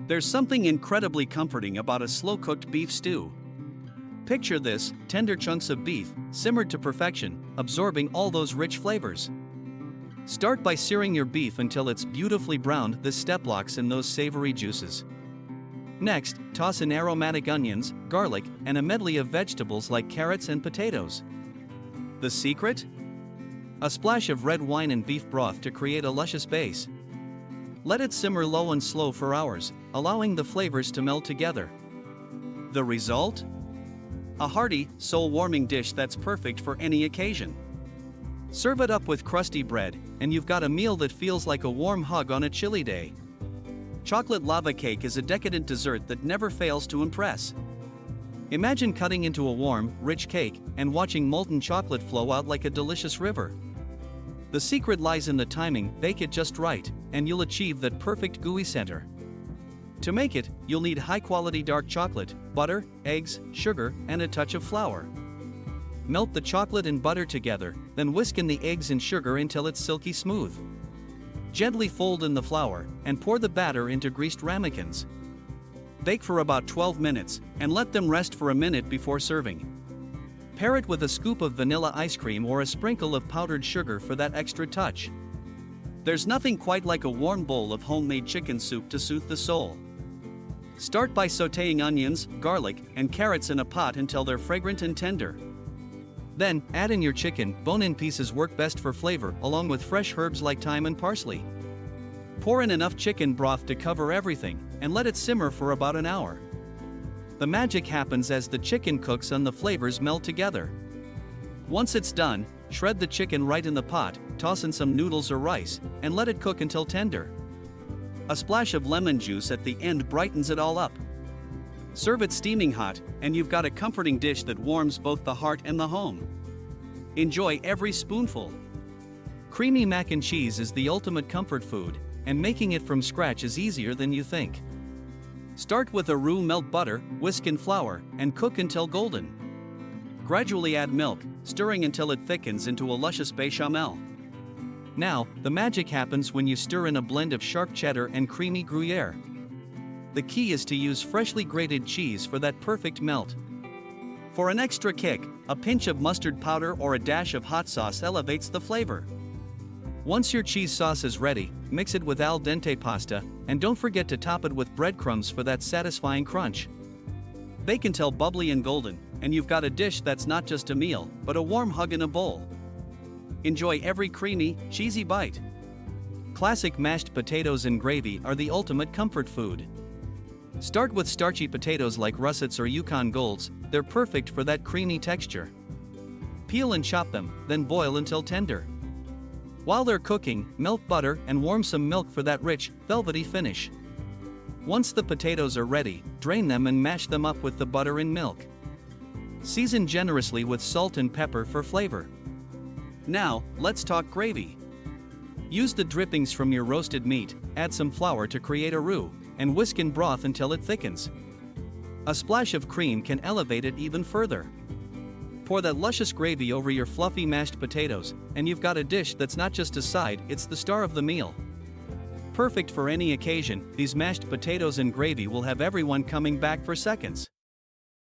There's something incredibly comforting about a slow-cooked beef stew. Picture this: tender chunks of beef, simmered to perfection, absorbing all those rich flavors. Start by searing your beef until it's beautifully browned. This step locks in those savory juices. Next, toss in aromatic onions, garlic, and a medley of vegetables like carrots and potatoes. The secret? A splash of red wine and beef broth to create a luscious base. Let it simmer low and slow for hours, allowing the flavors to meld together. The result? A hearty, soul-warming dish that's perfect for any occasion. Serve it up with crusty bread, and you've got a meal that feels like a warm hug on a chilly day. Chocolate lava cake is a decadent dessert that never fails to impress. Imagine cutting into a warm, rich cake and watching molten chocolate flow out like a delicious river. The secret lies in the timing. Bake it just right, and you'll achieve that perfect gooey center. To make it, you'll need high-quality dark chocolate, butter, eggs, sugar, and a touch of flour. Melt the chocolate and butter together, then whisk in the eggs and sugar until it's silky smooth. Gently fold in the flour, and pour the batter into greased ramekins. Bake for about 12 minutes, and let them rest for a minute before serving. Pair it with a scoop of vanilla ice cream or a sprinkle of powdered sugar for that extra touch. There's nothing quite like a warm bowl of homemade chicken soup to soothe the soul. Start by sautéing onions, garlic, and carrots in a pot until they're fragrant and tender. Then, add in your chicken. Bone-in pieces work best for flavor, along with fresh herbs like thyme and parsley. Pour in enough chicken broth to cover everything, and let it simmer for about an hour. The magic happens as the chicken cooks and the flavors meld together. Once it's done, shred the chicken right in the pot, toss in some noodles or rice, and let it cook until tender. A splash of lemon juice at the end brightens it all up. Serve it steaming hot, and you've got a comforting dish that warms both the heart and the home. Enjoy every spoonful. Creamy mac and cheese is the ultimate comfort food, and making it from scratch is easier than you think. Start with a roux. Melt butter, whisk in flour, and cook until golden. Gradually add milk, stirring until it thickens into a luscious bechamel. Now, the magic happens when you stir in a blend of sharp cheddar and creamy Gruyere. The key is to use freshly grated cheese for that perfect melt. For an extra kick, a pinch of mustard powder or a dash of hot sauce elevates the flavor. Once your cheese sauce is ready, mix it with al dente pasta, and don't forget to top it with breadcrumbs for that satisfying crunch. Bake until bubbly and golden, and you've got a dish that's not just a meal, but a warm hug in a bowl. Enjoy every creamy, cheesy bite. Classic mashed potatoes and gravy are the ultimate comfort food. Start with starchy potatoes like russets or Yukon Golds. They're perfect for that creamy texture. Peel and chop them, then boil until tender. While they're cooking, melt butter and warm some milk for that rich, velvety finish. Once the potatoes are ready, drain them and mash them up with the butter and milk. Season generously with salt and pepper for flavor. Now, let's talk gravy. Use the drippings from your roasted meat, add some flour to create a roux, and whisk in broth until it thickens. A splash of cream can elevate it even further. Pour that luscious gravy over your fluffy mashed potatoes, and you've got a dish that's not just a side, it's the star of the meal. Perfect for any occasion, these mashed potatoes and gravy will have everyone coming back for seconds.